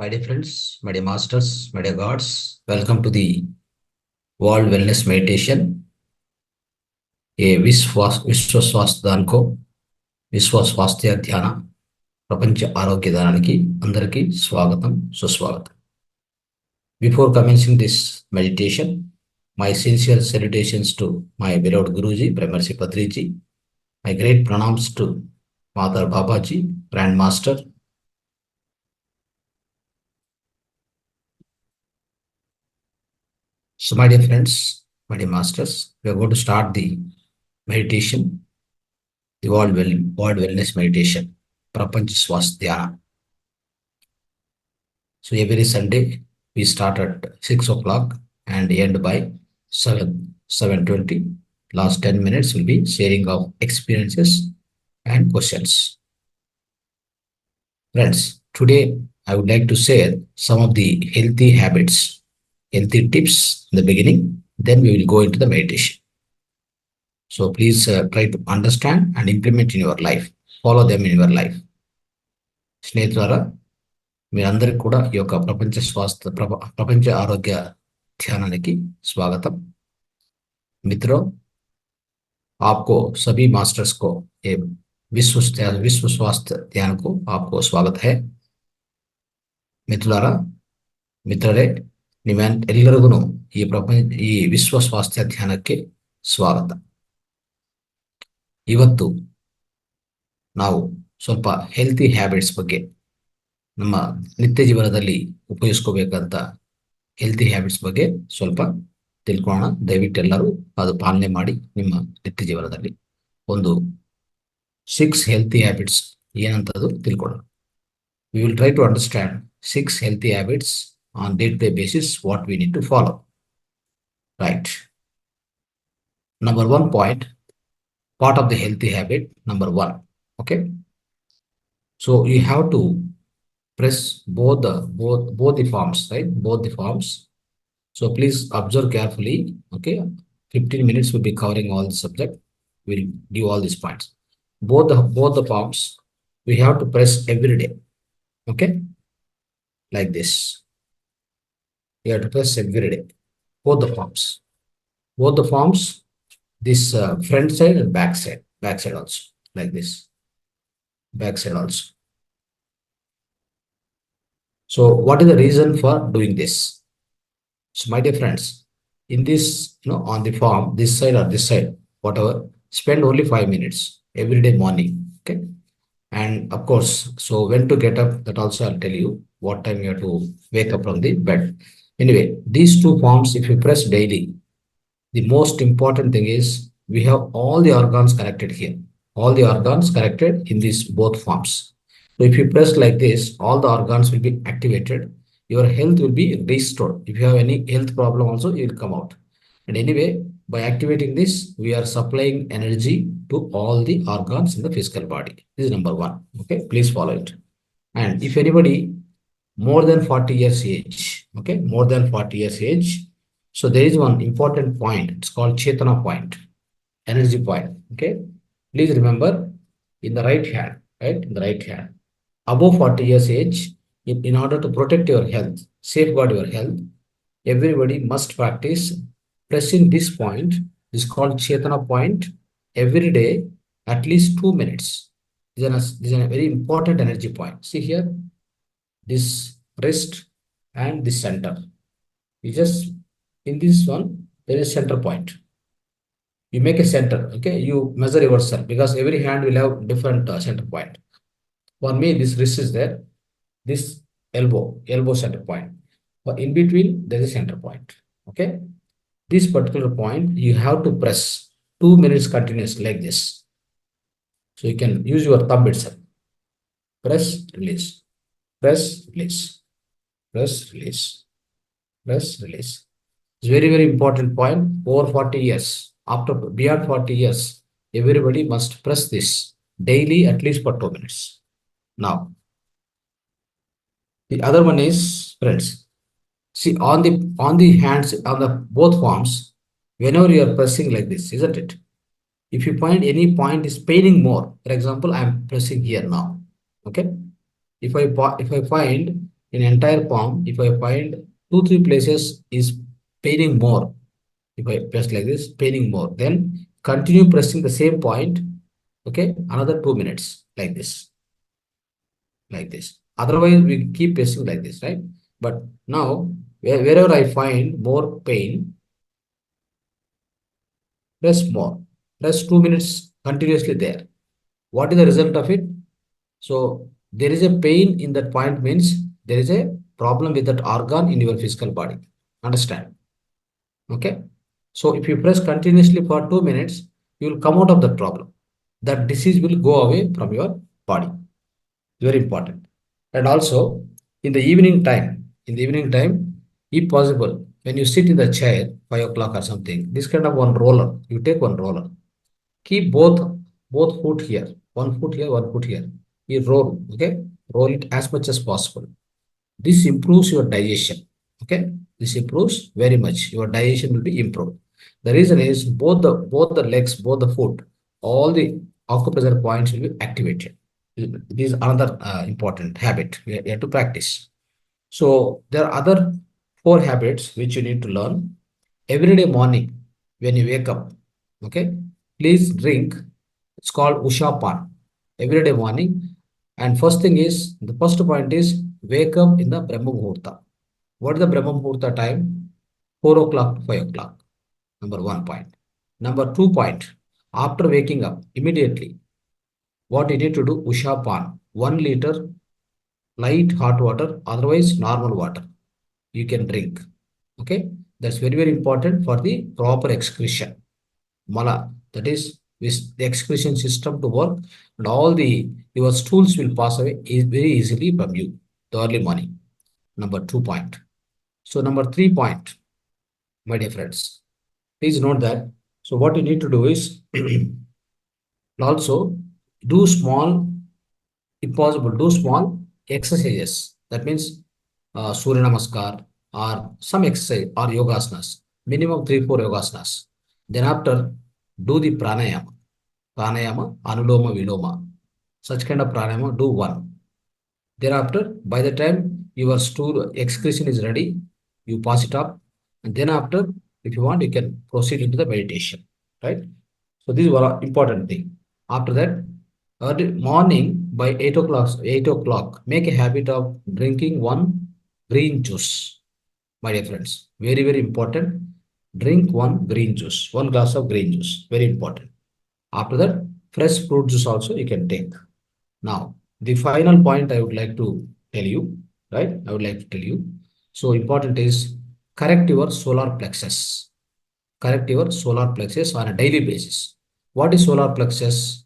My dear friends, my dear masters, my dear gods, welcome to the World Wellness Meditation. A విశ్వ స్వాస్థ్యానికో విశ్వ స్వాస్థ్య ధ్యాన ప్రపంచ ఆరోగ్య దానానికి అందరికీ స్వాగతం సుస్వాగతం. Before commencing this meditation, my sincere salutations to my beloved Guruji, Brahmarshi Patriji, my great pranams to Mother Babaji, Grand Master. So my dear friends, my dear masters, we are going to start the meditation, the World Wellness Meditation, Prapanch Swasthya. So every Sunday we start at 6 o'clock and end by 7:20. Last 10 minutes will be sharing of experiences and questions. Friends, today I would like to share some of the healthy habits, healthy tips in the beginning, then we will go into the meditation. So please try to understand and implement in your life. Follow them in your life. స్నేహితులారా, మీరందరికీ కూడా ఈ యొక్క ప్రపంచ ఆరోగ్య ధ్యానానికి స్వాగతం. मित्रों, आपको सभी मास्टर्स को ये विश्व स्वास्थ्य ध्यान को आपको स्वागत है. మిత్రులారా, మిత్రరే, ಎಲ್ಲರಿಗೂ ಈ ವಿಶ್ವ ಸ್ವಾಸ್ಥ್ಯ ಧ್ಯಾನಕ್ಕೆ ಸ್ವಾಗತ. ಇವತ್ತು ನಾವು ಸ್ವಲ್ಪ ಹೆಲ್ತಿ ಹ್ಯಾಬಿಟ್ಸ್ ಬಗ್ಗೆ, ನಮ್ಮ ನಿತ್ಯ ಜೀವನದಲ್ಲಿ ಉಪಯೋಗಿಸ್ಕೋಬೇಕಂತ ಹೆಲ್ತಿ ಹ್ಯಾಬಿಟ್ಸ್ ಬಗ್ಗೆ ಸ್ವಲ್ಪ ತಿಳ್ಕೊಳ್ಳೋಣ. ದಯವಿಟ್ಟು ಎಲ್ಲರೂ ಅದು ಪಾಲನೆ ಮಾಡಿ ನಿಮ್ಮ ನಿತ್ಯ ಜೀವನದಲ್ಲಿ. ಒಂದು 6 ಹೆಲ್ತಿ ಹ್ಯಾಬಿಟ್ಸ್ ಏನಂತದ್ದು ತಿಳ್ಕೊಳ್ಳೋಣ. We will try to understand 6 healthy habits on day-to-day basis what we need to follow. Right. Number 1 point, part of the healthy habit, number 1. Okay. So you have to press both the palms, right? Both the palms. So please observe carefully. Okay. 15 minutes will be covering all the subject. We'll give all these points. Both the palms we have to press every day. Okay. Like this. You have to press every day. Both the palms, this front side and back side also, like this, back side also. So what is the reason for doing this? So my dear friends, in this, on the palm, this side or this side, whatever, spend only 5 minutes every day morning. Okay. And of course, so when to get up, that also I'll tell you what time you have to wake up from the bed. Anyway, these 2 palms, if you press daily, the most important thing is we have all the organs connected here. All the organs connected in these both palms. So if you press like this, all the organs will be activated. Your health will be restored. If you have any health problem also, it will come out. And anyway, by activating this, we are supplying energy to all the organs in the physical body. This is number 1. Okay, please follow it. And if anybody more than 40 years age, okay, more than 40 years age, so there is one important point. It's called Chetana point, energy point. Okay, please remember, in the right hand, right, in the right hand, above 40 years age, in order to protect your health, safeguard your health, everybody must practice pressing this point. This is called Chetana point every day, at least 2 minutes. This is a very important energy point. See here, this wrist and this center. You just, in this one, there is center point. You make a center, okay? You measure yourself, because every hand will have different center point. For me, this wrist is there. This elbow center point. But in between, there is a center point, okay? This particular point, you have to press 2 minutes continuously like this. So you can use your thumb itself. Press, release. Press, release, press, release, press, release. It's very, very important point. Over 40 years, beyond 40 years, everybody must press this daily at least for 2 minutes. Now, the other one is, friends, see on the hands, on the both palms, whenever you are pressing like this, isn't it? If you find any point is paining more, for example, I am pressing here now, okay? If I find in entire palm, if I find 2, 3 places is paining more, if I press like this, paining more, then continue pressing the same point, okay, another 2 minutes like this, like this. Otherwise, we keep pressing like this, right? But now, wherever I find more pain, press more, press 2 minutes continuously there. What is the result of it? So there is a pain in that point means there is a problem with that organ in your physical body. Understand? Okay. So if you press continuously for 2 minutes, you will come out of that problem. That disease will go away from your body. Very important. And also in the evening time, if possible, when you sit in the chair, 5 o'clock or something, this kind of one roller, you take one roller, keep both foot here, one foot here, one foot here. You roll, okay? Roll it as much as possible. This improves your digestion. Okay, this improves very much. Your digestion will be improved. The reason is both the legs, both the foot, all the acupressure points will be activated. This is another important habit we have to practice. So there are other 4 habits which you need to learn every day morning when you wake up. Okay, please drink. It's called Usha Pan every day morning. And first thing is the first point is wake up in the Brahma Muhurta. What is the Brahma Muhurta time? 4 o'clock to 5 o'clock. Number one point. Number 2 point. After waking up immediately, what you need to do? Usha Pan. 1 liter light hot water, otherwise normal water. You can drink. Okay, that's very, very important for the proper excretion. Mala, that is with the excretion system to work, and all the your stools will pass away very easily from you the early morning. Number 2 point. So number 3 point, my dear friends, please note that. So what you need to do is also do small, if possible, do small exercises. That means Surya Namaskar or some exercise or yogasanas, minimum 3, 4 yogasanas. Then after, do the pranayama, anuloma, viloma. Such kind of pranayama, do one. Thereafter, by the time your stool excretion is ready, you pass it up. And then after, if you want, you can proceed into the meditation, right? So this is one important thing. After that, early morning by 8 o'clock, make a habit of drinking one green juice, my dear friends. Very, very important. Drink one green juice, 1 glass of green juice. Very important. After that, fresh fruit juice also you can take. Now, the final point I would like to tell you, right? I would like to tell you. So important is correct your solar plexus. Correct your solar plexus on a daily basis. What is solar plexus?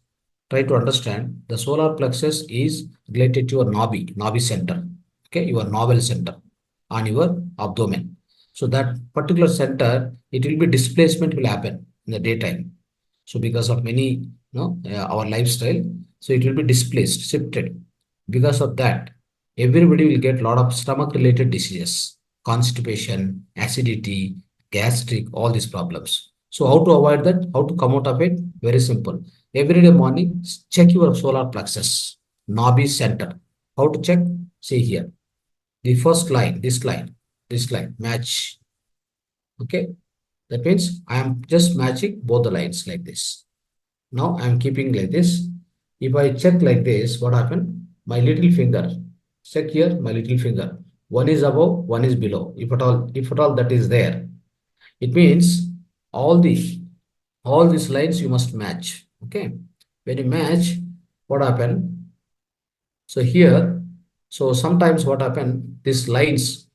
Try to understand. The solar plexus is related to your nabi center. Okay, your navel center on your abdomen. So that particular center, it will be displacement will happen in the daytime. So because of many, our lifestyle, so it will be displaced, shifted. Because of that, everybody will get a lot of stomach related diseases, constipation, acidity, gastric, all these problems. So how to avoid that? How to come out of it? Very simple. Every day morning, check your solar plexus, nabi center. How to check? See here. The first line, this line, match. Okay. That means I am just matching both the lines like this. Now I am keeping like this. If I check like this, what happened? My little finger, check here, my little finger. One is above, one is below. If at all that is there, it means all these, all these lines you must match. Okay. When you match, what happened? So here, so sometimes what happened? These lines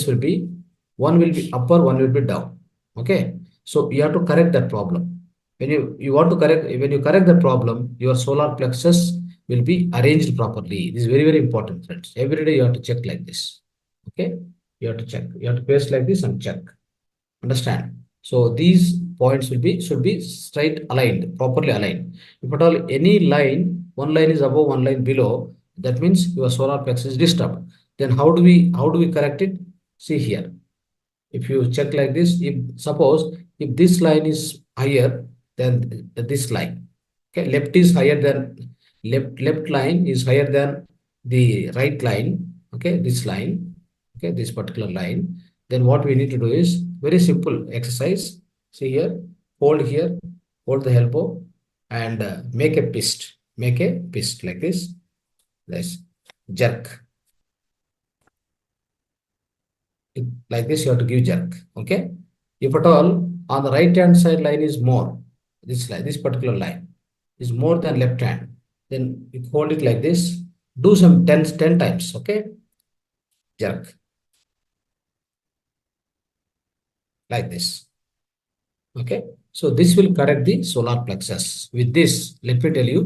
will be, one will be upper, one will be down. Okay. So you have to correct that problem. When you correct the problem, your solar plexus will be arranged properly. This is very, very important, friends. Every day you have to check like this. Okay. You have to check. You have to paste like this and check. Understand? So these points should be straight aligned, properly aligned. If at all any line, one line is above, one line below, that means your solar plexus is disturbed. Then how do we correct it? See here. If you check like this, if this line is higher than this line, okay, left line is higher than the right line, Okay, this line, okay, this particular line. Then what we need to do is very simple exercise. See here, hold the elbow and make a fist. Make a fist like this. Let's jerk. Like this, you have to give jerk. Okay. If at all on the right hand side line is more, this line, this particular line is more than left hand, then you hold it like this. Do some 10 times. Okay. Jerk like this. Okay. So this will correct the solar plexus. With this, let me tell you,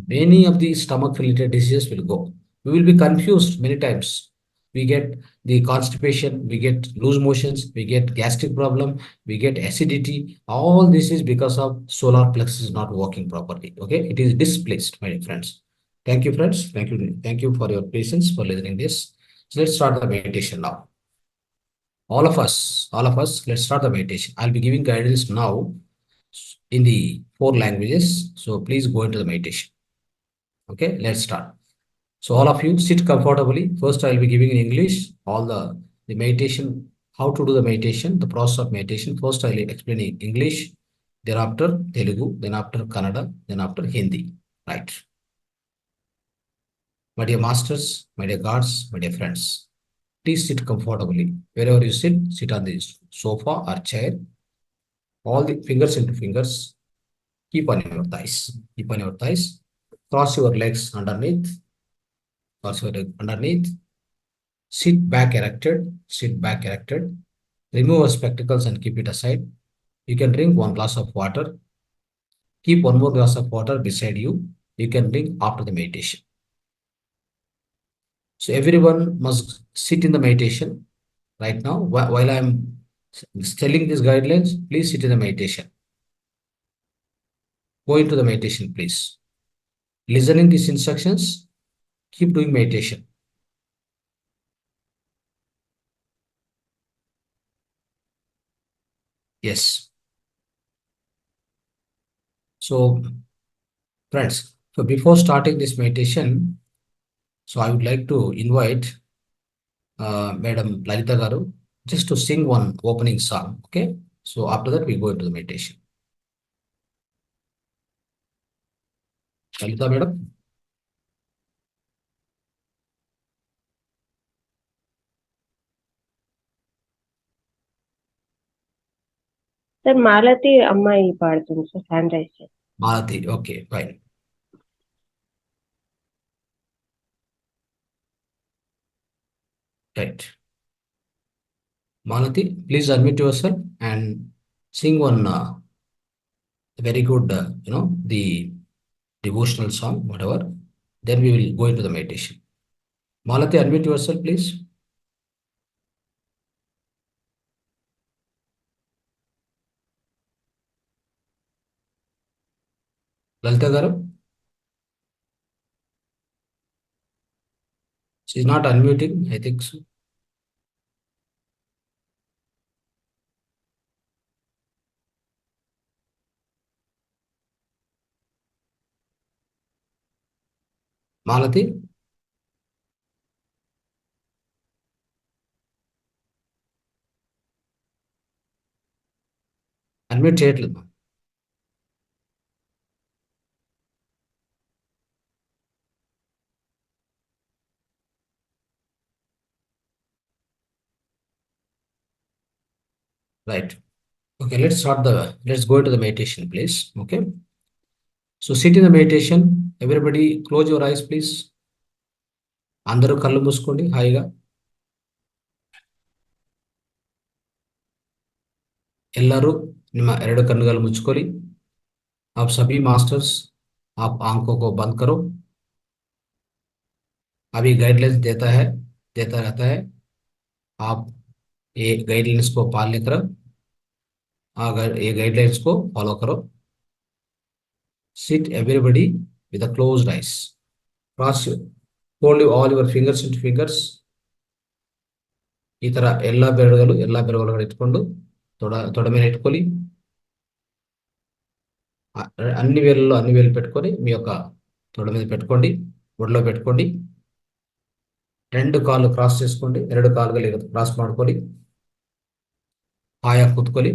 many of the stomach related diseases will go. We will be confused many times. We get the constipation, we get loose motions, we get gastric problem, we get acidity. All this is because of solar plexus not working properly. Okay, it is displaced, my friends. Thank you, friends. Thank you. Thank you for your patience for listening this. So let's start the meditation now. All of us, let's start the meditation. I'll be giving guidance now in the 4 languages. So please go into the meditation. Okay, let's start. So all of you sit comfortably. First, I'll be giving in English all the meditation, how to do the meditation, the process of meditation. First, I'll explain in English, thereafter Telugu, then after Kannada, then after Hindi. Right. My dear masters, my dear gods, my dear friends, please sit comfortably. Wherever you sit, sit on the sofa or chair. All the fingers into fingers. Keep on your thighs. Keep on your thighs. Cross your legs underneath. Cross your leg underneath. Sit back erected. Sit back erected. Remove your spectacles and keep it aside. You can drink 1 glass of water. Keep 1 more glass of water beside you. You can drink after the meditation. So everyone must sit in the meditation right now. While I'm telling these guidelines, please sit in the meditation. Go into the meditation, please. Listening these instructions, keep doing meditation. Yes. So, friends, so before starting this meditation, so I would like to invite Madam Lalita Garu just to sing one opening song. Okay. So after that, we go into the meditation. Lalita, madam. Sir Malathi అమ్మాయి పాడుతుంది sir, hand raise చేసి. Malati. Okay, fine. Right. Malati, please unmute yourself and sing one very good, the devotional song, whatever. Then we will go into the meditation. Malati, unmute yourself, please. Lalita Garu, she's not unmuting, I think so. Malati, unmute చేయట్లేదు. Right. Okay, let's go into the meditation, please. Okay. So sit in the meditation. Everybody close your eyes, please. అందరూ కళ్ళు మూసుకోండి హాయిగా. ಎಲ್ಲರೂ ನಿಮ್ಮ 2 ಕಣ್ಣುಗಳು ಮುಚ್ಕೊಳ್ಳಿ. आप सभी मास्टर्स, आप आंखों को बंद करो. अभी गाइडलाइंस देता रहता है. आप ये गाइडलाइंस को पालने करो. अगर ये गाइडलाइंस को फॉलो करो. Sit everybody with a closed eyes. Hold all your fingers into fingers. ಈ ತರ ಎಲ್ಲ ಬೆರಳುಗಳು ಇಟ್ಕೊಂಡು ತೊಡ ಮೇಲೆ ಇಟ್ಕೊಳ್ಳಿ. అన్ని వేలు పెట్టుకొని మీ యొక్క తొడ మీద పెట్టుకోండి, ఒడిలో పెట్టుకోండి. రెండు ಕಾಲು ಕ್ರಾಸ್ చేసుకోండి, ಎರಡು ಕಾಲುಗಳಿಗೆ ಕ್ರಾಸ್ ಮಾಡ್ಕೊಳ್ಳಿ, ಹಾಯಾಗಿ ಕೂತ್ಕೊಳ್ಳಿ.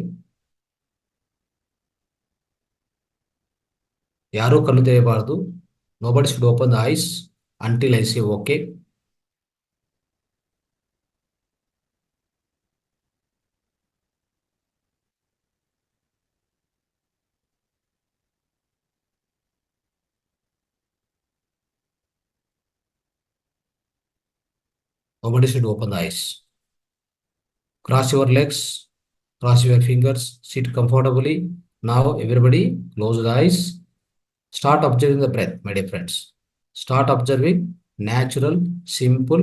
ಯಾರೂ ಕಣ್ಣು ತೆರೆಯಬಾರದು. Nobody should open the eyes until I say okay. Nobody should open the eyes. Cross your legs, cross your fingers, sit comfortably. Now, everybody, close the eyes. Start observing the breath, my dear friends. Start observing natural, simple,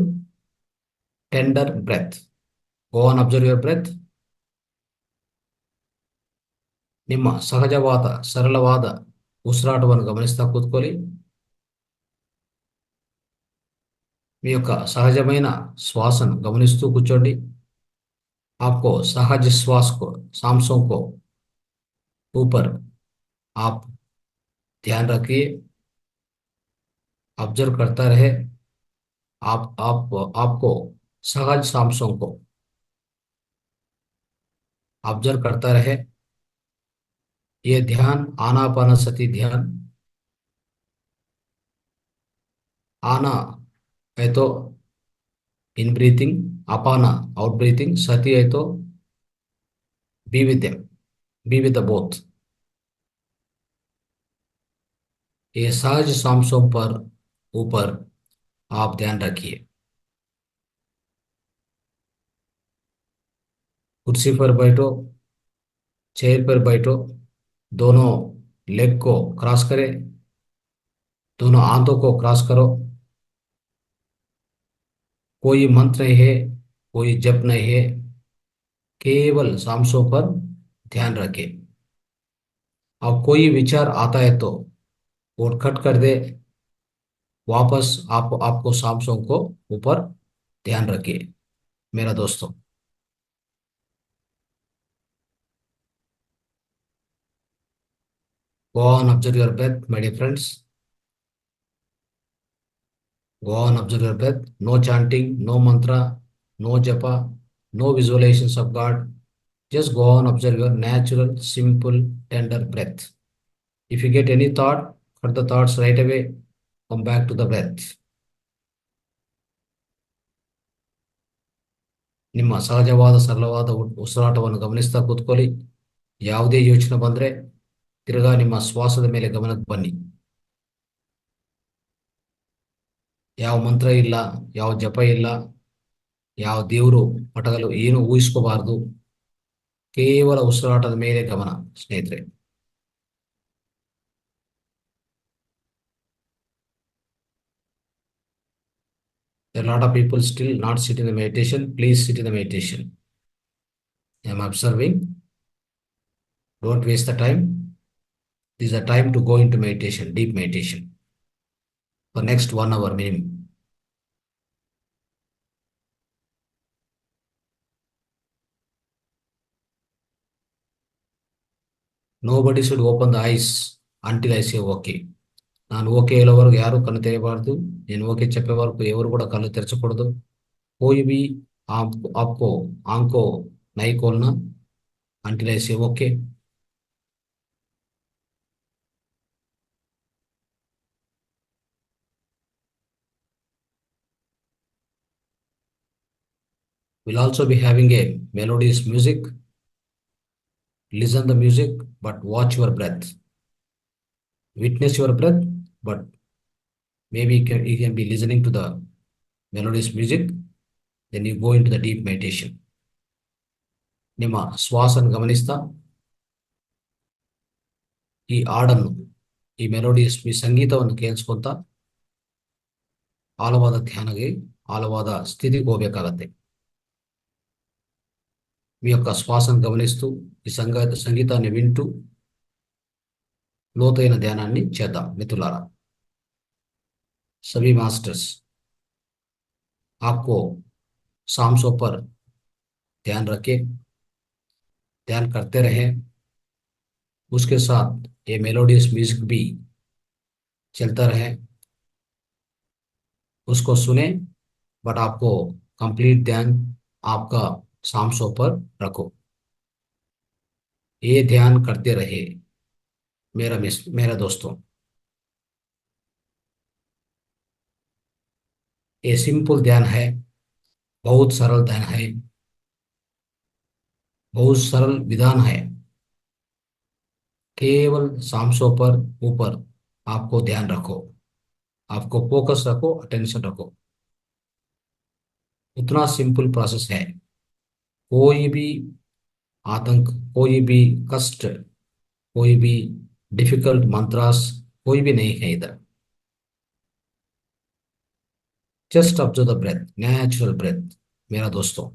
tender breath. Go on, observe your breath. ನಿಮ್ಮ ಸಹಜವಾದ ಸರಳವಾದ ಉಸಿರಾಟವನ್ನು ಗಮನಿಸ್ತಾ ಕೂತ್ಕೊಳ್ಳಿ. మీ యొక్క సహజమైన శ్వాసను గమనిస్తూ కూర్చోండి. आपको सहज श्वास को, सांसों को ऊपर आप ध्यान रखिए, ऑब्जर्व करता रहे. आपको सहज सांसों को ऑब्जर्व करता रहे. ये ध्यान आनापानसति ध्यान. आना है तो इन ब्रीथिंग, अपाना आउट ब्रीथिंग, सति है तो be with them, be with the both. ये सहज सांसों पर ऊपर आप ध्यान रखिए. कुर्सी पर बैठो, चेयर पर बैठो, दोनों लेग को क्रॉस करें, दोनों हाथों को क्रॉस करो. कोई मंत्र नहीं है, कोई जप नहीं है, केवल सांसों पर ध्यान रखें. अब कोई विचार आता है तो वो कट कर दे, वापस आपको सांसों को ऊपर ध्यान रखिए मेरा दोस्तों. Go on, observe your breath, my dear friends. Go on, observe your breath. No chanting, no mantra, no japa, no visualizations of God. Just go on, observe your natural, simple, tender breath. If you get any thought, cut the thoughts right away. Come back to the breath. ನಿಮ್ಮ ಸಹಜವಾದ ಸರಳವಾದ ಉಸಿರಾಟವನ್ನು ಗಮನಿಸ್ತಾ ಕೂತ್ಕೊಳ್ಳಿ. ಯಾವುದೇ ಯೋಚನೆ ಬಂದರೆ ತಿರ್ಗಾ ನಿಮ್ಮ ಶ್ವಾಸದ ಮೇಲೆ ಗಮನಕ್ಕೆ ಬನ್ನಿ. ಯಾವ ಮಂತ್ರ ಇಲ್ಲ, ಯಾವ ಜಪ ಇಲ್ಲ, ಯಾವ ದೇವರು ಪಟಗಳು ಏನು ಊಹಿಸ್ಕೋಬಾರ್ದು. ಕೇವಲ ಉಸಿರಾಟದ ಮೇಲೆ ಗಮನ ಸ್ನೇಹಿತರೆ. There are a lot of people still not sit in the meditation. Please sit in the meditation. I am observing. Don't waste the time. This is a time to go into meditation, deep meditation, for next 1 hour minimum. Nobody should open the eyes until I say okay. ನಾನು okay ಹೇಳೋವರೆಗೂ ಯಾರು ಕಣ್ಣು ತೆರೆಯಬಾರ್ದು. నేను okay చెప్పేవరకు ఎవరు కూడా కళ్ళు తెరచకూడదు. कोई भी आपको आंखों नहीं खोलना until I say okay. We'll also be having a melodious music. Listen the music, but watch your breath. Witness your breath, but maybe you can be listening to the melodious music. Then you go into the deep meditation. ನಿಮ್ಮ ಶ್ವಾಸನ ಗಮನಿಸ್ತಾ ಈ ಹಾಡನ್ನು, ಈ melodious ಸಂಗೀತವನ್ನು ಕೇಳಿಸ್ಕೊಂತ ಆಳವಾದ ಧ್ಯಾನಗೆ, ಆಳವಾದ స్థితికి ಹೋಗಬೇಕಾಗತ್ತೆ. మీ యొక్క శ్వాసను గమనిస్తూ ఈ సంగీతాన్ని వింటూ లోతైన ధ్యానాన్ని చేద్దాం మిత్రులారా. सभी मास्टर्स आपको सांसों पर ध्यान रखें, ध्यान करते रहें. उसके साथ ये मेलोडियस म्यूजिक भी चलता रहे, उसको सुने, बट आपको कंप्लीट ध्यान आपका सांसों पर रखो। ये ध्यान करते रहे मेरा दोस्तों। ये सिंपल ध्यान है, बहुत सरल ध्यान है, बहुत सरल विधान है। केवल सांसों पर ऊपर आपको ध्यान रखो, आपको फोकस रखो, अटेंशन रखो। उतना सिंपल प्रोसेस है। कोई भी आतंक, कोई भी कष्ट, कोई भी डिफिकल्ट मंत्रास, कोई भी नहीं है इधर। Just observe the breath, natural breath मेरा दोस्तों।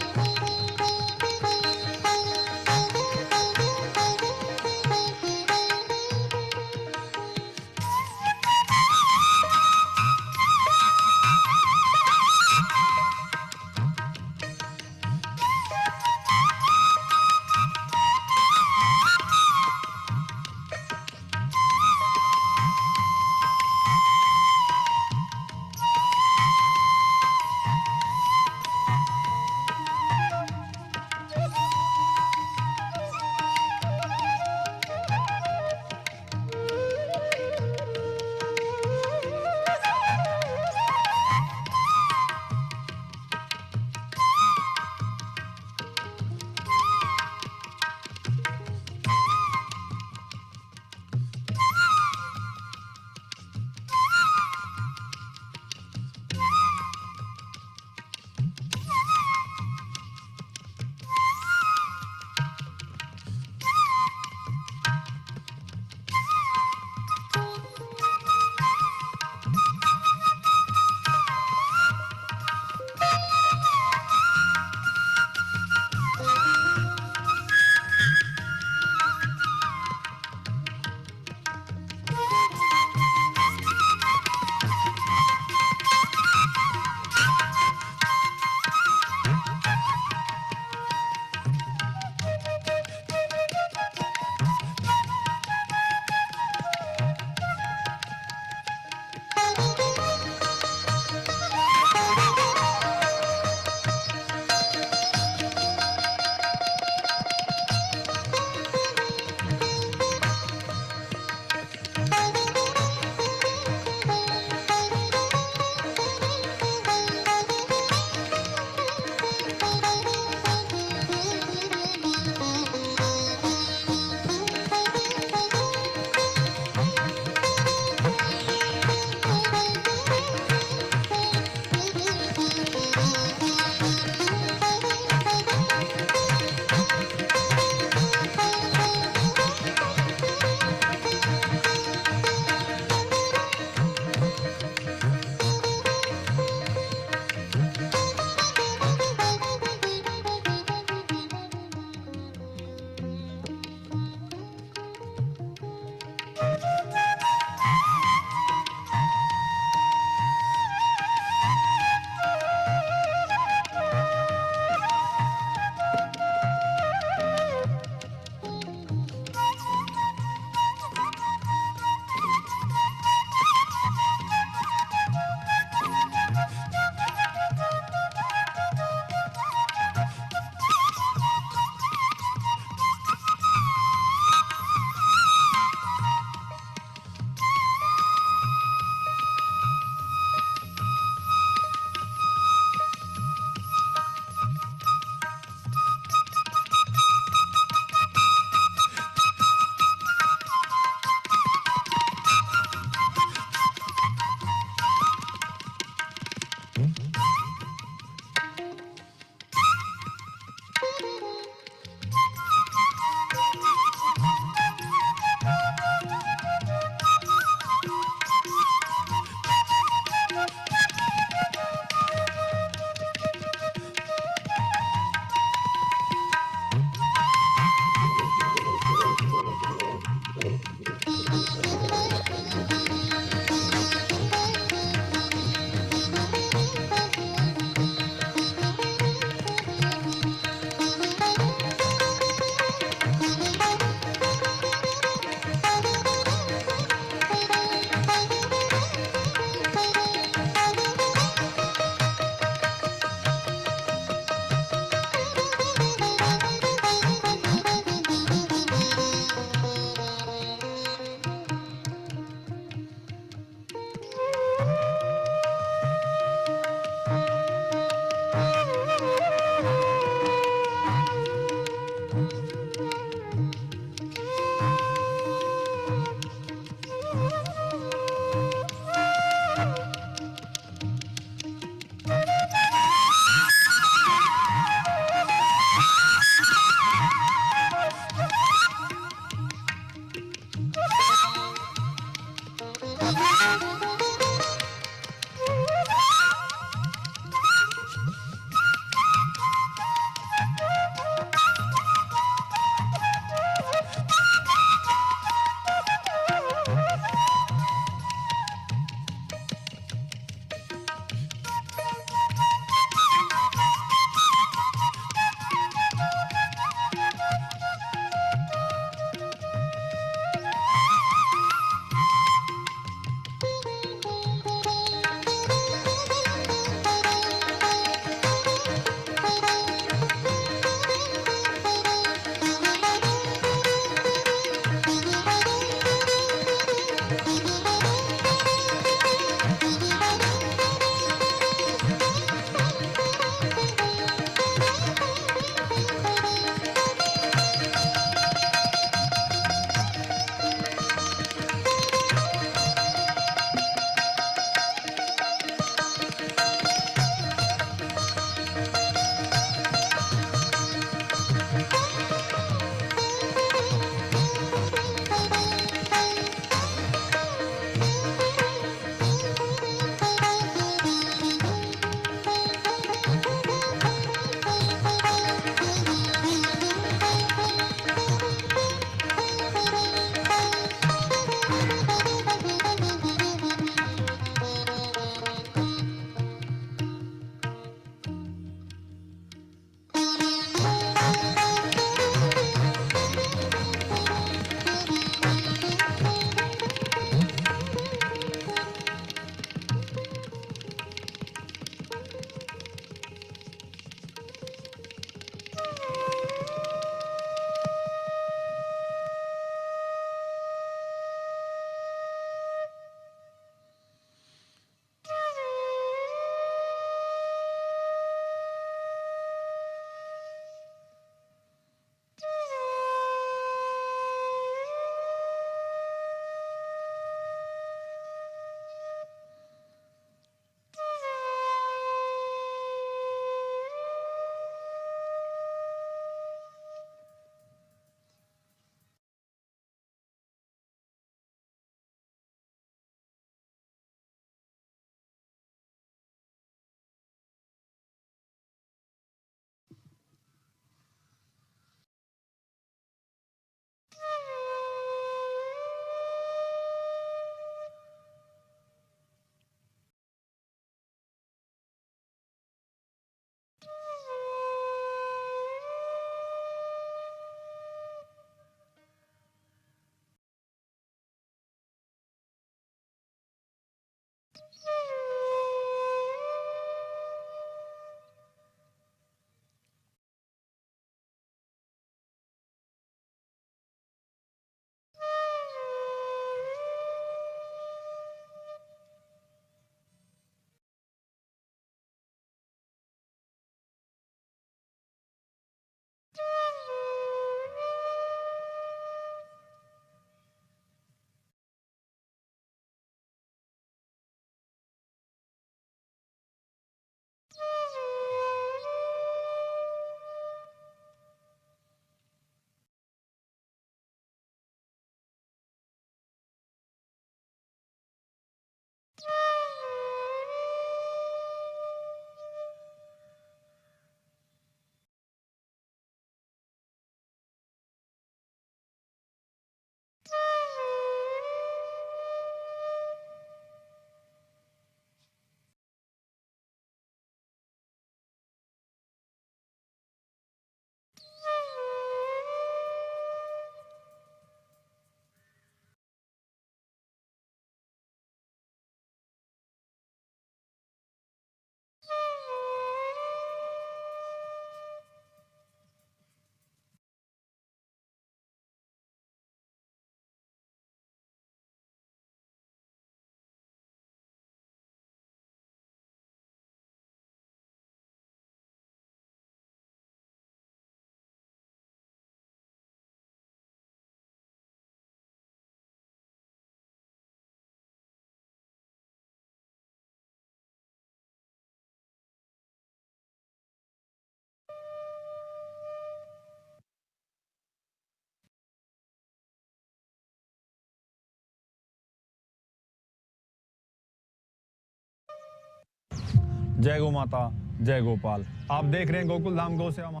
जय गो माता, जय गोपाल। आप देख रहे हैं गोकुल धाम गौ सेवा।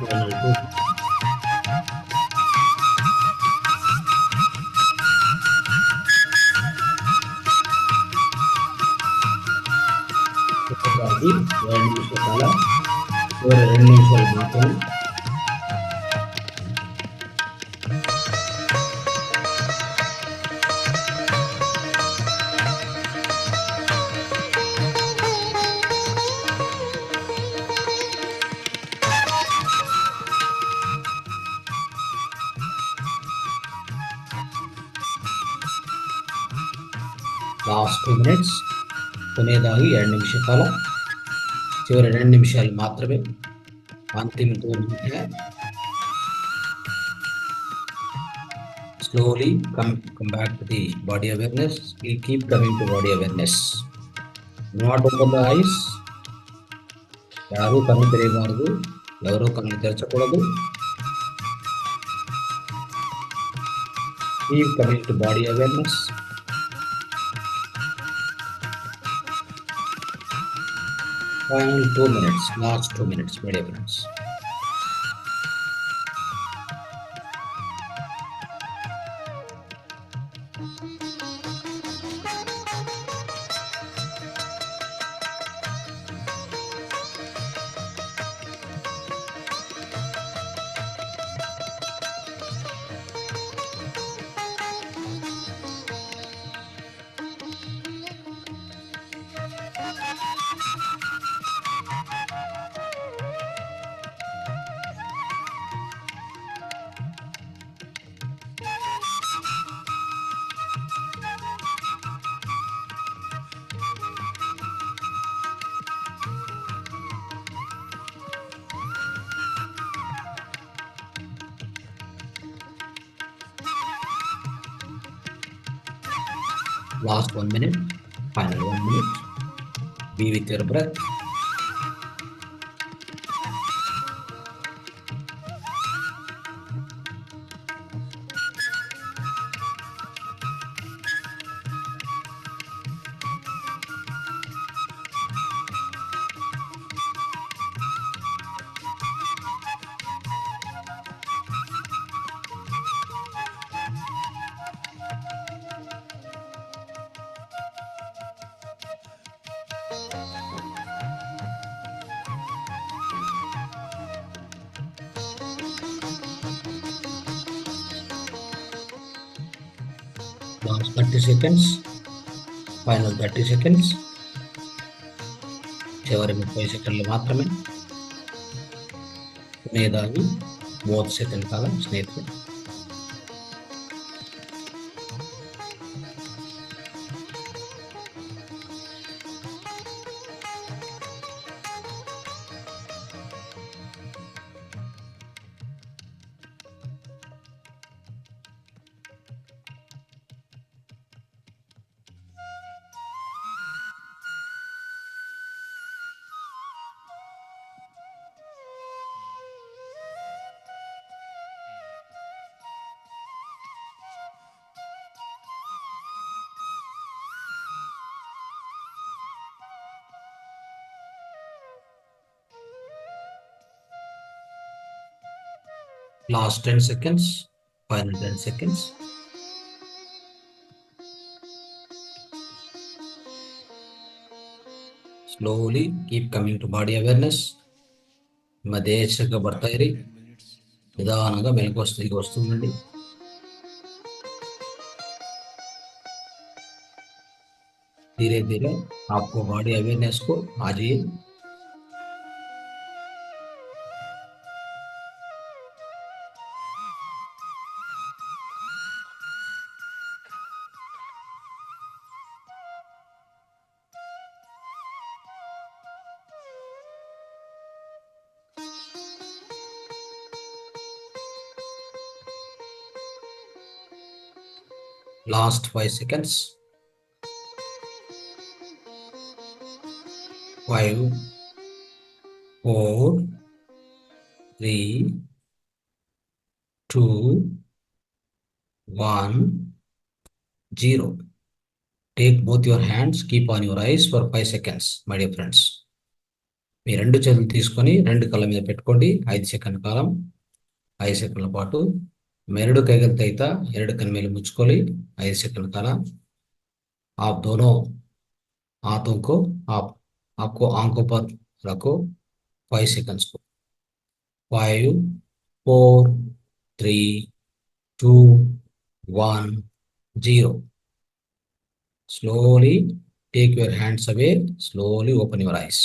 Final two. ఒకసారి 2 నిమిషాల 2 నిమిషాలు మాత్రమే. లాస్ట్ 2 minutes కొనేదాగి 2 నిమిషాల కాల చివరి 2 నిమిషాలు మాత్రమే. అంతిమ 2 minute. Slowly come back to the body awareness. We'll keep coming to body awareness. Do not open the eyes. ಯಾರು ಕಣ್ಣು ತೆರೆಯಬಾರದು, ఎవరు కన్ను తెరచకూడదు. Keep coming to body awareness. Final 2 minutes, last 2 minutes, my dear friends. Last 1 minute, final 1 minute. Be with your breath. Last 30 seconds, final 30 seconds. చివరి 30 సెకండ్లు మాత్రమే కొనేదాగి 30 second column స్నేహితులు. Last 10 seconds, final 10 seconds. Slowly keep coming to body awareness. ಮಧ್ಯೇಶಕ್ಕೆ ಬರ್ತಾ ಇರಿ, ನಿಧಾನಂగా ಮೇಲ್ಕೋಸ್ತಿಗೆ ವస్తుండండి. धीरे धीरे आपको body awareness को आ जाइए. Last 5 seconds. 5, 4, 3, 2, 1, 0. Take both your hands, keep on your eyes for 5 seconds, my dear friends. మీ 2 చేతులు తీసుకొని 2 కళ్ళ మీద పెట్టుకోండి 5 సెకండ్ల కాలం. 5 సెకండ్ల పాటు మెరడు కైగల తైత 2 కన్నులు ముచ్చుకొని 5 సెకండ్ల కాలం. आप दोनों हाथों को आपको आंखों पर रखो 5 seconds को. 5, 4, 3, 2, 1, 0. Slowly take your hands away. Slowly open your eyes.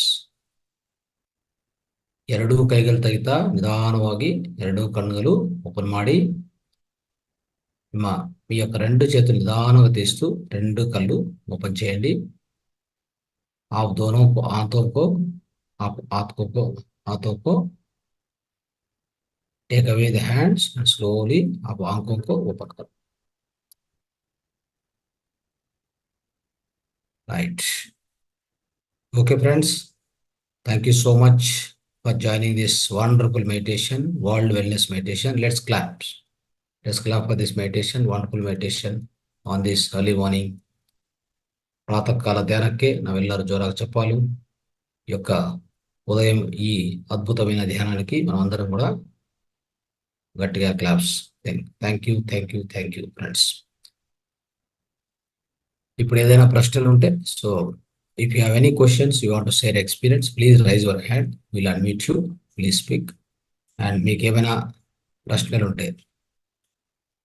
2 ಕೈಗಳು ತೆಗಿತಾ ನಿಧಾನವಾಗಿ 2 ಕಣ್ಣುಗಳು ಓಪನ್ ಮಾಡಿ మీ యొక్క 2 చేతులు నిదానంగా తీస్తూ 2 కళ్ళు ఓపెన్ చేయండి. आप दोनों को हाथों को take away the hands and slowly आप आंखों को ओपन करो. Right. Okay, friends. Thank you so much for joining this wonderful meditation, World Wellness Meditation. Let's clap. Let's clap for this meditation, wonderful meditation on this early morning. ಪ್ರಾತಃ ಕಾಲ ಧ್ಯಾನಕ್ಕೆ ನಾವೆಲ್ಲರೂ ಜೋರಾಗಿ ಚಪ್ಪಾಲು. ఈ యొక్క ఉదయం ఈ అద్భుతమైన ధ్యానానికి మనం అందరం కూడా గట్టిగా క్లాప్స్. Thank you friends. ఇప్పుడు ఏదైనా ప్రశ్నలు ఉంటే, so if you have any questions you want to share experience, please rise your hand. Will unmute you. Please speak. And మీకు ఏమైనా ప్రశ్నలు ఉంటే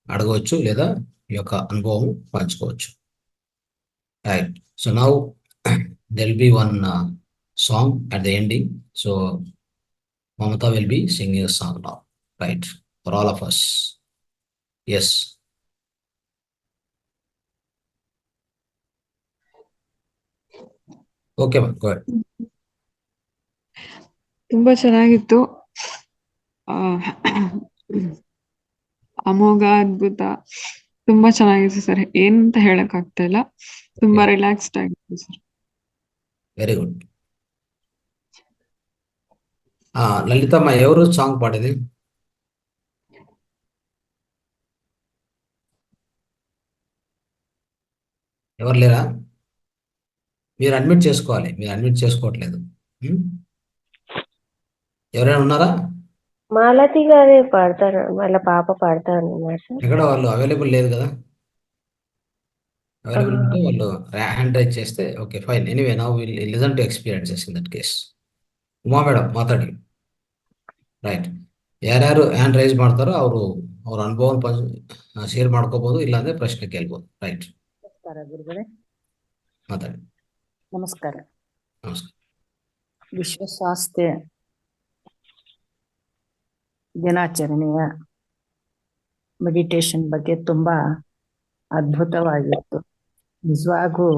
అడగవచ్చు లేదా మీ యొక్క అనుభవం పంచుకోవచ్చు. Right. So now there will be one song at the ending. So Mamata will be singing a song now, right, for all of us. Yes. Okay, ma'am, go ahead. ತುಂಬಾ ಚೆನ್ನಾಗಿತ್ತು. ಅಮೋಘ, ಅದ್ಭುತ, ತುಂಬಾ ಚೆನ್ನಾಗಿದೆ ಸರ್. ಏನಂತ ಹೇಳಕ್ ಆಗ್ತಾ ಇಲ್ಲ. ತುಂಬಾ ರಿಲ್ಯಾಕ್ಸ್ಡ್ ಆಗಿದೆ ಸರ್. Very good. లలితమ్మ ఎవరు సాంగ్ పాడేది? ఎవరు లేరా? మీరు అడ్మిట్ చేసుకోవాలి. మీరు అడ్మిట్ చేసుకోవట్లేదు. ఎవరైనా ఉన్నారా? మాలతి గారే పాడతారు, వాళ్ళ పాప పాడతారు అన్నమాట సార్. ఎక్కడ వాళ్ళు అవైలబుల్ లేదు కదా? అవైలబుల్ ఉంటే వాళ్ళు హ్యాండ్ రైజ్ చేస్తే okay fine. Anyway now will listen to experiences in that case. Uma madam ಮಾತಾಡಿ. ರೈಟ್. ಯಾರ್ಯಾರು ಹ್ಯಾಂಡ್ ರೈಸ್ ಮಾಡ್ತಾರೋ ಅವರು ಅವ್ರ ಅನುಭವ ಶೇರ್ ಮಾಡ್ಕೋಬಹುದು, ಇಲ್ಲಾಂದ್ರೆ ಪ್ರಶ್ನೆ ಕೇಳ್ಬೋದು. ರೈಟ್. ನಮಸ್ಕಾರ ಗುರುಗಳೇ. ಮಾತಾಡಿ. ನಮಸ್ಕಾರ. ನಮಸ್ಕಾರ. ವಿಶ್ವ ಸ್ವಾಸ್ಥ್ಯ ದಿನಾಚರಣೆಯ ಮೆಡಿಟೇಷನ್ ಬಗ್ಗೆ ತುಂಬಾ ಅದ್ಭುತವಾಗಿತ್ತು. ನಿಜವಾಗೂ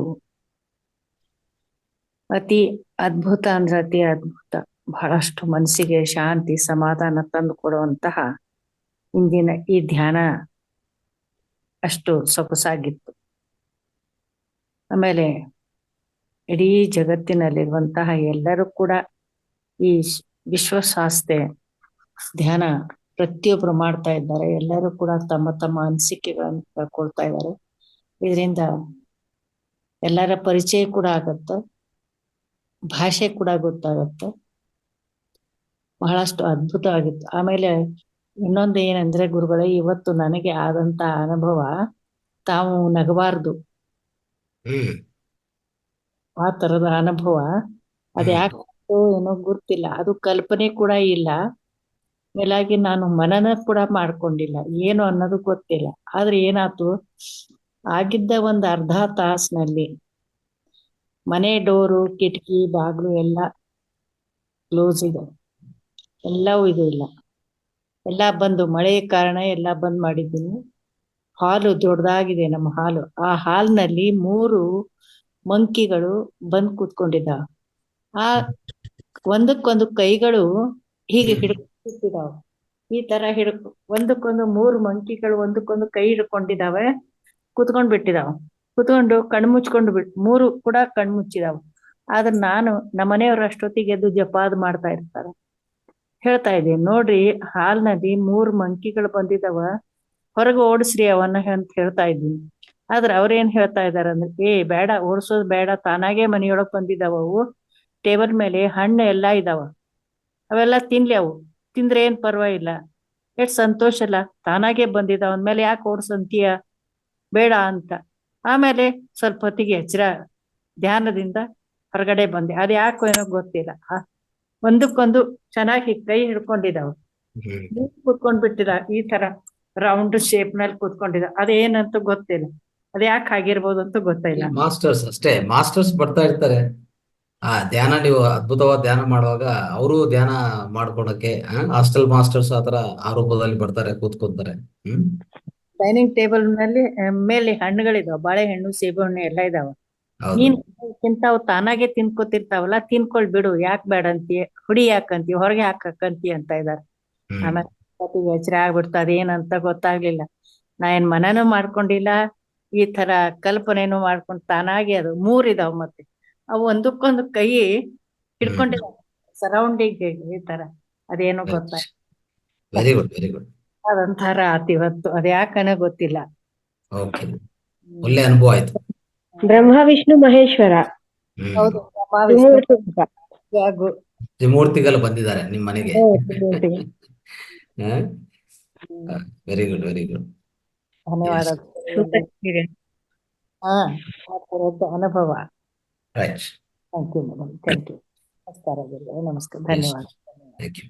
ಅತಿ ಅದ್ಭುತ ಅಂದ್ರೆ ಅತಿ ಅದ್ಭುತ. ಬಹಳಷ್ಟು ಮನಸ್ಸಿಗೆ ಶಾಂತಿ ಸಮಾಧಾನ ತಂದು ಕೊಡುವಂತಹ ಇಂದಿನ ಈ ಧ್ಯಾನ ಅಷ್ಟು ಸೊಗಸಾಗಿತ್ತು. ಆಮೇಲೆ ಇಡೀ ಜಗತ್ತಿನಲ್ಲಿರುವಂತಹ ಎಲ್ಲರೂ ಕೂಡ ಈ ವಿಶ್ವ ಸ್ವಾಸ್ಥ್ಯ ಧ್ಯಾನ ಪ್ರತಿಯೊಬ್ರು ಮಾಡ್ತಾ ಇದ್ದಾರೆ. ಎಲ್ಲರೂ ಕೂಡ ತಮ್ಮ ತಮ್ಮ ಅನಿಸಿಕೆಗಳನ್ನು ಕೊಡ್ತಾ ಇದ್ದಾರೆ. ಇದರಿಂದ ಎಲ್ಲರ ಪರಿಚಯ ಕೂಡ ಆಗತ್ತೆ, ಭಾಷೆ ಕೂಡ ಗೊತ್ತಾಗತ್ತೆ. ಬಹಳಷ್ಟು ಅದ್ಭುತವಾಗಿತ್ತು. ಆಮೇಲೆ ಇನ್ನೊಂದು ಏನಂದ್ರೆ ಗುರುಗಳೇ, ಇವತ್ತು ನನಗೆ ಆದಂತ ಅನುಭವ, ತಾವು ನಗಬಾರ್ದು ಆ ತರದ ಅನುಭವ. ಅದ್ಯಾಕೋ ಏನೋ ಗೊತ್ತಿಲ್ಲ, ಅದು ಕಲ್ಪನೆ ಕೂಡ ಇಲ್ಲ. ಮೇಲಾಗಿ ನಾನು ಮನನ ಕೂಡ ಮಾಡ್ಕೊಂಡಿಲ್ಲ, ಏನು ಅನ್ನೋದು ಗೊತ್ತಿಲ್ಲ. ಆದ್ರೆ ಏನಾಯ್ತು, ಆಗಿದ್ದ ಒಂದ್ ಅರ್ಧ ತಾಸಿನಲ್ಲಿ ಮನೆ ಡೋರು, ಕಿಟಕಿ, ಬಾಗ್ಲು ಎಲ್ಲ ಕ್ಲೋಸ್ ಇದೆ, ಎಲ್ಲವೂ ಇದು ಇಲ್ಲ. ಎಲ್ಲ ಬಂದು, ಮಳೆಯ ಕಾರಣ ಎಲ್ಲ ಬಂದ್ ಮಾಡಿದ್ದೀನಿ. ಹಾಲು ದೊಡ್ಡದಾಗಿದೆ ನಮ್ಮ ಹಾಲು. ಆ ಹಾಲ್ನಲ್ಲಿ 3 ಮಂಕಿಗಳು ಬಂದ್ ಕೂತ್ಕೊಂಡಿದ್ದಾವ. ಆ ಒಂದಕ್ಕೊಂದು ಕೈಗಳು ಹೀಗೆ ಹಿಡ್ಕೊಂಡಿದ್ದಾವ. ಈ ತರ ಒಂದಕ್ಕೊಂದು 3 ಮಂಕಿಗಳು ಒಂದಕ್ಕೊಂದು ಕೈ ಹಿಡ್ಕೊಂಡಿದ್ದಾವೆ. ಕುತ್ಕೊಂಡ್ ಬಿಟ್ಟಿದಾವ. ಕುತ್ಕೊಂಡು ಕಣ್ಣು ಮುಚ್ಕೊಂಡು 3 ಕೂಡ ಕಣ್ಣು ಮುಚ್ಚಿದಾವ. ಆದ್ರೆ ನಾನು ನಮ್ಮನೆಯವ್ರ ಅಷ್ಟೊತ್ತಿಗೆ ಎದ್ದು ಜಪಾದ್ ಮಾಡ್ತಾ ಇರ್ತಾರೆ. ಹೇಳ್ತಾ ಇದ್ದೀನಿ, ನೋಡ್ರಿ ಹಾಲ್ನಲ್ಲಿ 3 ಮಂಕಿಗಳು ಬಂದಿದಾವ, ಹೊರಗೆ ಓಡಿಸ್ರಿ ಅವನ್ನ ಅಂತ ಹೇಳ್ತಾ ಇದ್ದೀನಿ. ಆದ್ರೆ ಅವ್ರೇನ್ ಹೇಳ್ತಾ ಇದಾರೆ ಅಂದ್ರೆ, ಬೇಡ, ಓಡಿಸೋದು ಬೇಡ, ತಾನಾಗೆ ಮನೆಯೊಳಗ್ ಬಂದಿದಾವ ಅವು, ಟೇಬಲ್ ಮೇಲೆ ಹಣ್ಣು ಎಲ್ಲ ಇದಾವ, ಅವೆಲ್ಲ ತಿನ್ಲಿ, ಅವು ತಿಂದ್ರೆ ಏನ್ ಪರವಾಗಿಲ್ಲ, ಎಷ್ಟು ಸಂತೋಷ ಅಲ್ಲ, ತಾನಾಗೆ ಬಂದಿದ್ದಾವ ಅಂದ್ಮೇಲೆ ಯಾಕೆ ಓಡ್ಸಂತೀಯ, ಬೇಡ ಅಂತ. ಆಮೇಲೆ ಸ್ವಲ್ಪ ಹೊತ್ತಿಗೆ ಎಚ್ಚರ, ಧ್ಯಾನದಿಂದ ಹೊರಗಡೆ ಬಂದೆ. ಅದು ಯಾಕೋ ಏನೋ ಗೊತ್ತಿಲ್ಲ, ಒಂದಕ್ಕೊಂದು ಚೆನ್ನಾಗಿ ಕೈ ಹಿಡ್ಕೊಂಡಿದ್ದಾವ. ಕೂತ್ಕೊಂಡ್ ಬಿಟ್ಟಿದ ಈ ತರ ರೌಂಡ್ ಶೇಪ್ ನಲ್ಲಿ ಕೂತ್ಕೊಂಡಿದ, ಅದೇನಂತ ಗೊತ್ತಿಲ್ಲ, ಅದ್ ಯಾಕೆ ಆಗಿರ್ಬೋದು ಅಂತ ಗೊತ್ತಿಲ್ಲ. ಮಾಸ್ಟರ್ಸ್ ಅಷ್ಟೇ, ಮಾಸ್ಟರ್ಸ್ ಬರ್ತಾ ಇರ್ತಾರೆ. ಧ್ಯಾನ ನೀವು ಅದ್ಭುತವಾದ ಧ್ಯಾನ ಮಾಡುವಾಗ ಅವರು ಧ್ಯಾನ ಮಾಡ್ಕೊಳಕ್ಕೆ ಹಾಸ್ಟೆಲ್ ಮಾಸ್ಟರ್ಸ್ ಆತರ ಆ ರೂಪದಲ್ಲಿ ಬರ್ತಾರೆ, ಕೂತ್ಕೊಂತಾರೆ. ಡೈನಿಂಗ್ ಟೇಬಲ್ ಮೇಲೆ ಹಣ್ಣುಗಳಿದಾವ, ಬಾಳೆಹಣ್ಣು, ಸೇಬೆಹಣ್ಣು ಎಲ್ಲ ಇದಾವ. ನೀನ್ ತಿಂತಾವ್, ತಾನಾಗೆ ತಿನ್ಕೋತಿರ್ತಾವಲ್ಲ, ತಿನ್ಕೊಳ್ ಬಿಡು, ಯಾಕೆ ಬೇಡ ಅಂತೀಯ, ಹುಡಿ ಯಾಕಂತೀಯ, ಹೊರಗೆ ಹಾಕಂತೀಯ ಅಂತ ಇದಾರೆ. ಆಮೇಲೆ ಎಚ್ಚರ ಆಗ್ಬಿಡ್ತು, ಅದೇನಂತ ಗೊತ್ತಾಗ್ಲಿಲ್ಲ. ನಾ ಏನ್ ಮನನೂ ಮಾಡ್ಕೊಂಡಿಲ್ಲ, ಈ ತರ ಕಲ್ಪನೆನೂ ಮಾಡ್ಕೊಂಡು ತಾನಾಗೆ ಅದು 3 ಇದಾವ್. ಮತ್ತೆ ಅವು ಒಂದಕ್ಕೊಂದು ಕೈ ಹಿಡ್ಕೊಂಡಿದ್ದಾವೆ ಸರೌಂಡಿಂಗ್ ಈ ತರ, ಅದೇನೋ ಗೊತ್ತಾಗ. Very good, very good. ಅದೊಂಥರ ಆತ್ ಇವತ್ತು, ಅದ್ ಯಾಕನ ಗೊತ್ತಿಲ್ಲ. ಓಕೆ, ಒಳ್ಳೆ ಅನುಭವ ಆಯ್ತು. ಬ್ರಹ್ಮ ವಿಷ್ಣು ಮಹೇಶ್ವರ ಹೌದು, ತ್ರಿಮೂರ್ತಿಗಳು ಬಂದಿದ್ದಾರೆ ನಿಮ್ ಮನೆಗೆ. Very good, very good. ಧನ್ಯವಾದ. ಹಾ, ಅನುಭವ. Right. Thank you madam, thank you. ನಮಸ್ಕಾರ, ನಮಸ್ಕಾರ, ಧನ್ಯವಾದ. Thank you.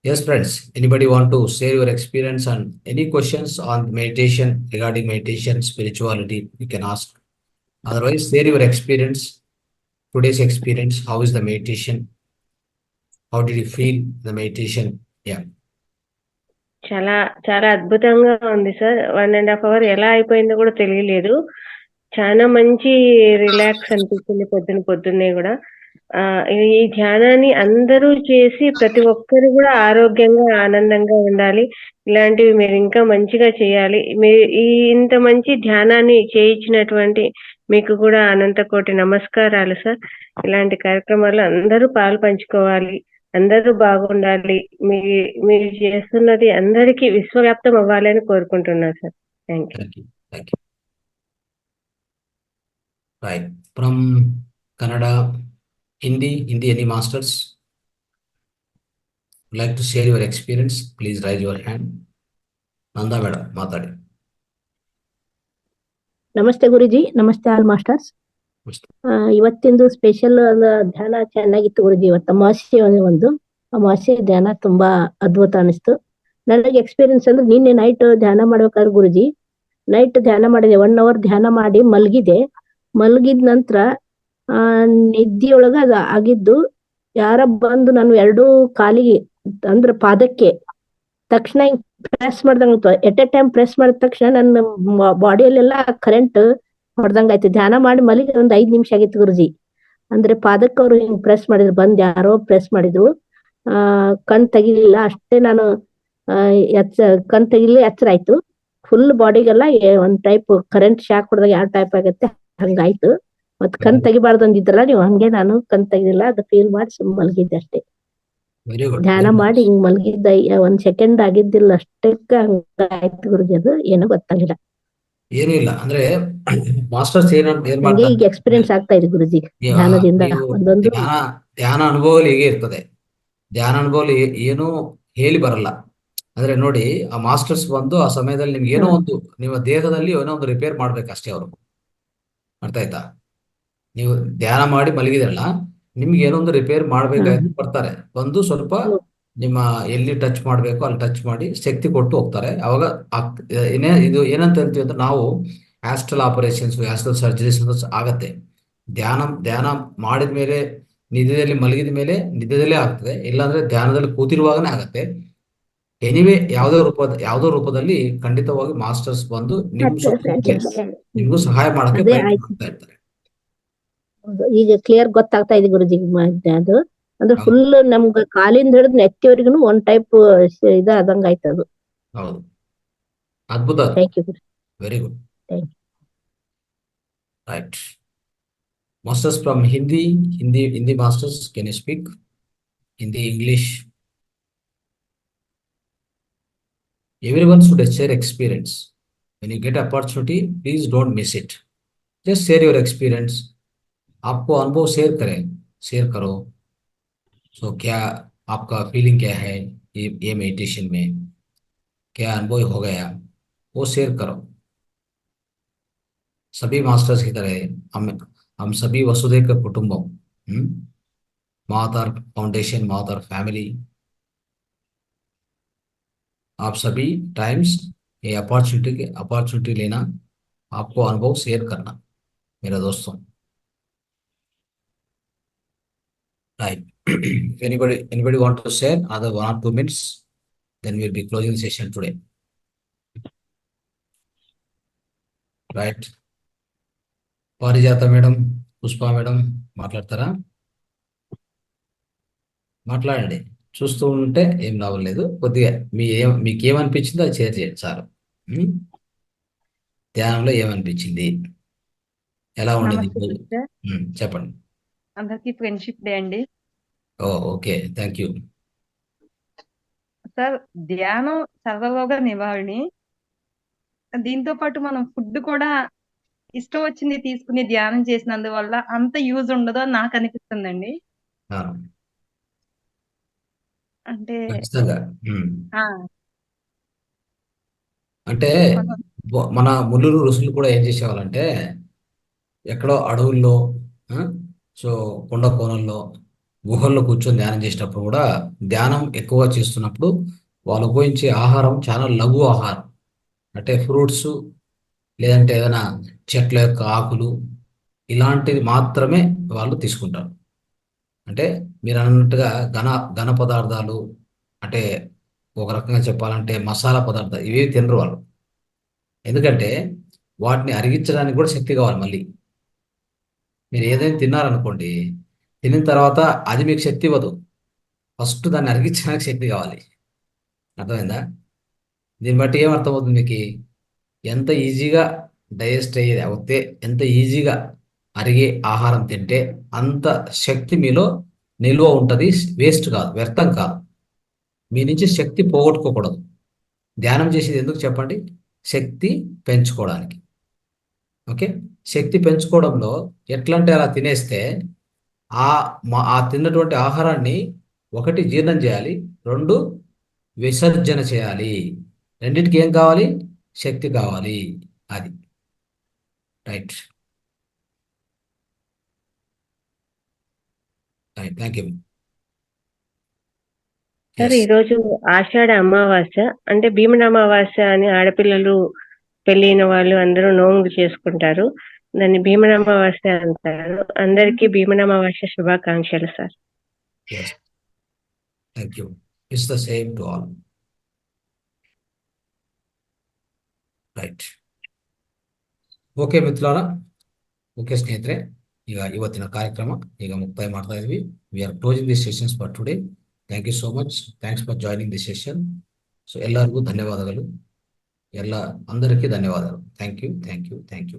Yes, friends, anybody want to share your experience on any questions on meditation, regarding meditation, spirituality, you can ask. Otherwise, share your experience, today's experience. How is the meditation? How did you feel the meditation? Yeah. చాలా చాలా అద్భుతంగా ఉంది sir. 1.5 hour ఎలా అయిపోయిందో కూడా తెలియలేదు. చాలా మంచి రిలాక్స్ అనిపించింది పొద్దున్నే కూడా. ఈ ధ్యానాన్ని అందరూ చేసి ప్రతి ఒక్కరు కూడా ఆరోగ్యంగా ఆనందంగా ఉండాలి. ఇలాంటివి మీరు ఇంకా మంచిగా చేయాలి. ఇంత మంచి ధ్యానాన్ని చేయించినటువంటి మీకు కూడా అనంత కోటి నమస్కారాలు సార్. ఇలాంటి కార్యక్రమాల్లో అందరూ పాలు పంచుకోవాలి, అందరూ బాగుండాలి. మీరు చేస్తున్నది అందరికీ విశ్వవ్యాప్తం అవ్వాలని కోరుకుంటున్నాను sir. Thank you. Thank you. Thank you. Right. From Kannada, Hindi, any masters? Would like to share your experience? Please raise your hand. Nanda madam, ಮಾತಾಡಿ. ನಮಸ್ತೆ ಗುರುಜಿ, ನಮಸ್ತೆ ಆಲ್ ಮಾಸ್ಟರ್ಸ್. ಇವತ್ತಿಂದು ಸ್ಪೆಷಲ್ ಧ್ಯಾನ ಚೆನ್ನಾಗಿತ್ತು ಗುರುಜಿ. ಇವತ್ತು ಅಮಾವಾಸ್ಯೆ ಧ್ಯಾನ ತುಂಬಾ ಅದ್ಭುತ ಅನಿಸ್ತು ನನಗೆ. ಎಕ್ಸ್ಪೀರಿಯನ್ಸ್ ಅಂದ್ರೆ ನಿನ್ನೆ ನೈಟ್ ಧ್ಯಾನ ಮಾಡ್ಬೇಕಾದ್ರೆ ಗುರುಜಿ, ನೈಟ್ ಧ್ಯಾನ ಮಾಡಿದೆ, 1 hour ಧ್ಯಾನ ಮಾಡಿ ಮಲಗಿದ ನಂತರ ನಿದ್ದೆಯೊಳಗ ಅದು ಆಗಿದ್ದು, ಯಾರ ಬಂದು ನಾನು 2 ಕಾಲಿಗೆ ಅಂದ್ರೆ ಪಾದಕ್ಕೆ ತಕ್ಷಣ ಹಿಂಗ್ ಪ್ರೆಸ್ ಮಾಡ್ದಂಗ, ಎಟ್ ಎ ಟೈಮ್ ಪ್ರೆಸ್ ಮಾಡಿದ ತಕ್ಷಣ ನನ್ನ ಬಾಡಿಯಲ್ಲೆಲ್ಲ ಕರೆಂಟ್ ಹೊಡ್ದಂಗ ಆಯ್ತು. ಧ್ಯಾನ ಮಾಡಿ ಮಲಗಿ ಒಂದ್ 5 ನಿಮಿಷ ಆಗಿತ್ತು ಗುರುಜಿ. ಅಂದ್ರೆ ಪಾದಕ್ಕೆ ಅವ್ರು ಹಿಂಗ್ ಪ್ರೆಸ್ ಮಾಡಿದ್ರು, ಬಂದ್ ಯಾರೋ ಪ್ರೆಸ್ ಮಾಡಿದ್ರು. ಕಣ್ ತೆಗಿಲಿಲ್ಲ ಅಷ್ಟೇ, ನಾನು ಕಣ್ ತೆಗಿಲಿ ಎಚ್ಚರ ಆಯ್ತು. ಫುಲ್ ಬಾಡಿಗೆಲ್ಲ ಒಂದ್ ಟೈಪ್ ಕರೆಂಟ್ ಶಾಕ್ ಹೊಡೆದಾಗ ಯಾವ ಟೈಪ್ ಆಗತ್ತೆ ಹಂಗಾಯ್ತು. ಮತ್ ಕಣ್ ತೆಗಿಬಾರ್ದು ಅಂದಿದ್ರಲ್ಲ ನೀವು, ಹಂಗೆ ನಾನು ಕಣ್ ತೆಗಿಲಿಲ್ಲ, ಅದು ಫೀಲ್ ಮಾಡಿ ಸುಮ್ ಮಲಗಿದ್ದೆ ಅಷ್ಟೇ. ಧ್ಯಾನ ಮಾಡಿ ಹಿಂಗ್ ಮಲಗಿದ್ದ 1 ಸೆಕೆಂಡ್ ಆಗಿದ್ದಿಲ್ಲ, ಅಷ್ಟಕ್ಕ ಹಂಗಾಯ್ತು ಗುರುಜಿ. ಅದು ಏನೋ ಗೊತ್ತಾಗಿಲ್ಲ, ಏನೂ ಇಲ್ಲ. ಅಂದ್ರೆ ಮಾಸ್ಟರ್ಸ್ ಏನ್ ಹಂಗೆ ಮಾಡ್ತಾರೆ, ಈಗ ಎಕ್ಸ್ಪೀರಿಯನ್ಸ್ ಆಗ್ತಾ ಇದೆ ಗುರುಜಿ ಧ್ಯಾನದಿಂದ. ಒಂದೊಂದು ಧ್ಯಾನ ಅನುಭವದಲ್ಲಿ ಹೇಗೆ ಇರ್ತದೆ, ಧ್ಯಾನ ಅನುಭವದಲ್ಲಿ ಏನು ಹೇಳಿ ಬರಲ್ಲ. ಅಂದ್ರೆ ನೋಡಿ, ಆ ಮಾಸ್ಟರ್ಸ್ ಬಂದು ಆ ಸಮಯದಲ್ಲಿ ನಿಮ್ಗೆ ಏನೋ ಒಂದು ನಿಮ್ಮ ದೇಹದಲ್ಲಿ ಏನೋ ಒಂದು ರಿಪೇರ್ ಮಾಡ್ಬೇಕಷ್ಟೇ ಅವರು. ಅರ್ಥ ಆಯ್ತಾ? ನೀವು ಧ್ಯಾನ ಮಾಡಿ ಮಲಗಿದ್ರಲ್ಲ, ನಿಮ್ಗೆ ಏನೋ ಒಂದು ರಿಪೇರ್ ಮಾಡ್ಬೇಕಾಗಿ ಬರ್ತಾರೆ. ಬಂದು ಸ್ವಲ್ಪ ನಿಮ್ಮ ಎಲ್ಲಿ ಟಚ್ ಮಾಡ್ಬೇಕು ಅಲ್ಲಿ ಟಚ್ ಮಾಡಿ ಶಕ್ತಿ ಕೊಟ್ಟು ಹೋಗ್ತಾರೆ. ಅವಾಗ ಇದು ಏನಂತ ಹೇಳ್ತೀವಿ ಅಂದ್ರೆ, ನಾವು ಆಸ್ಟ್ರಲ್ ಆಪರೇಷನ್ಸ್, ಆಸ್ಟ್ರಲ್ ಸರ್ಜರೀಸ್ ಆಗತ್ತೆ. ಧ್ಯಾನ ಮಾಡಿದ ಮೇಲೆ, ನಿದ್ದೆಯಲ್ಲಿ ಮಲಗಿದ ಮೇಲೆ ನಿದ್ದೆದಲ್ಲೇ ಆಗ್ತದೆ, ಇಲ್ಲಾಂದ್ರೆ ಧ್ಯಾನದಲ್ಲಿ ಕೂತಿರುವಾಗನೇ ಆಗತ್ತೆ. ಎನಿವೆ ಯಾವ್ದೋ ರೂಪದಲ್ಲಿ ಖಂಡಿತವಾಗಿ ಮಾಸ್ಟರ್ಸ್ ಬಂದು ನಿಮ್ಗೂ ಸಹಾಯ ಮಾಡಕ್ಕೆ ಪ್ರಯತ್ನ ಮಾಡ್ತಾ ಇರ್ತಾರೆ. ಈಗ ಕ್ಲಿಯರ್ ಗೊತ್ತಾಗ್ತಾ ಇದೆ ಗುರುಜಿ. ಅದು ಅಂದ್ರೆ ಫುಲ್ ನಮ್ಗ ಕಾಲಿಂದ ಹಿಡಿದು ನೆತ್ತಿವರೆಗೂ ಒಂದ್ ಟೈಪ್ ಆದಂಗ ಆಯ್ತು ಅದು. ಹೌದು, ಅದ್ಭುತ. Thank you. Very good. Thank you. Right. Masters from Hindi masters, can you speak Hindi, English? Everyone should share experience. When you get opportunity, please don't miss it. Just share your experience. आपको अनुभव share करें, share करो। सो क्या आपका feeling क्या है ये meditation में, क्या अनुभव हो गया, वो शेयर करो। सभी मास्टर्स की तरह हम सभी वसुधैव का कुटुंबम, मातार फाउंडेशन, मातार फैमिली, आप सभी टाइम्स ये अपॉर्चुनिटी लेना, आपको अनुभव शेयर करना मेरे दोस्तों। Right. Anybody want to share another 1 or 2 minutes, then we'll be closing the session today. Right. పారిజాత మేడం, పుష్ప మేడం మాట్లాడతారా? మాట్లాడండి. చూస్తూ ఉంటే ఏం లాభం లేదు. కొద్దిగా మీకు ఏమనిపించిందో అది షేర్ చేయండి చాలు. ధ్యానంలో ఏమనిపించింది, ఎలా ఉండేది? నమస్తే సార్. చెప్పండి. అందరికీ ఫ్రెండ్షిప్ డే అండి. ఓకే, థ్యాంక్ యూ సార్, ధ్యానం సర్వరోగ నివారణి. దీంతో పాటు మనం ఫుడ్ కూడా ఇష్టం వచ్చింది తీసుకుని ధ్యానం చేసినందువల్ల అంత యూజ్ ఉండదు అని నాకు అనిపిస్తుందండి. అంటే ఖచ్చితంగా. ఆ, అంటే మనం మన మునులు ఋషులు కూడా ఏం చేసేవాళ్ళంటే, ఎక్కడో అడవుల్లో, సో కొండ కోణంలో, గుహల్లో కూర్చొని ధ్యానం చేసేటప్పుడు కూడా, ధ్యానం ఎక్కువగా చేస్తున్నప్పుడు వాళ్ళు ఉపయోగించే ఆహారం చాలా లఘు ఆహారం. అంటే ఫ్రూట్స్, లేదంటే ఏదైనా చెట్ల యొక్క ఆకులు, ఇలాంటివి మాత్రమే వాళ్ళు తీసుకుంటారు. అంటే మీరు అన్నట్టుగా ఘన పదార్థాలు, అంటే ఒక రకంగా చెప్పాలంటే మసాలా పదార్థాలు ఇవి తినరు వాళ్ళు. ఎందుకంటే వాటిని అరిగించడానికి కూడా శక్తి కావాలి. మళ్ళీ మీరు ఏదైనా తిన్నారనుకోండి, తినిన తర్వాత అది మీకు శక్తి ఇవ్వదు, ఫస్ట్ దాన్ని అరిగించడానికి శక్తి కావాలి. అర్థమైందా? దీన్ని బట్టి ఏమర్థమవుతుంది మీకు? ఎంత ఈజీగా డైజెస్ట్ అయ్యేది అవుతే, ఎంత ఈజీగా అరిగే ఆహారం తింటే అంత శక్తి మీలో నిల్వ ఉంటుంది. వేస్ట్ కాదు, వ్యర్థం కాదు. మీ నుంచి శక్తి పోగొట్టుకోకూడదు. ధ్యానం చేసేది ఎందుకు చెప్పండి? శక్తి పెంచుకోవడానికి. ఓకే, శక్తి పెంచుకోవడంలో ఎట్లా అంటే అలా తినేస్తే ఆ తిన్నటువంటి ఆహారాన్ని ఒకటి జీర్ణం చేయాలి, 2 విసర్జన చేయాలి. రెండింటికి ఏం కావాలి? శక్తి కావాలి. అది right. Right, thank you. Sir, ఈరోజు ఆషాఢ అమావాస్య, అంటే భీమన అమావాస్య అని ఆడపిల్లలు పెళ్ళైన వాళ్ళు అందరూ నోములు చేసుకుంటారు. దాన్ని భీమన అమావాస్య అంటారు. అందరికీ భీమన అమావాస్య శుభాకాంక్షలు sir. Yes, thank you. It's the same to all. Right. Okay ಮಿತ್ರರ, ಓಕೆ ಸ್ನೇಹಿತರೆ, ಈಗ ಇವತ್ತಿನ ಕಾರ್ಯಕ್ರಮ ಈಗ ಮುಕ್ತಾಯ ಮಾಡ್ತಾ ಇದ್ವಿ. We are closing the sessions for today. Thank you so much. Thanks for joining the session. So ಎಲ್ಲರಿಗೂ ಧನ್ಯವಾದಗಳು. అందరికీ ధన్యవాదాలు. Thank you.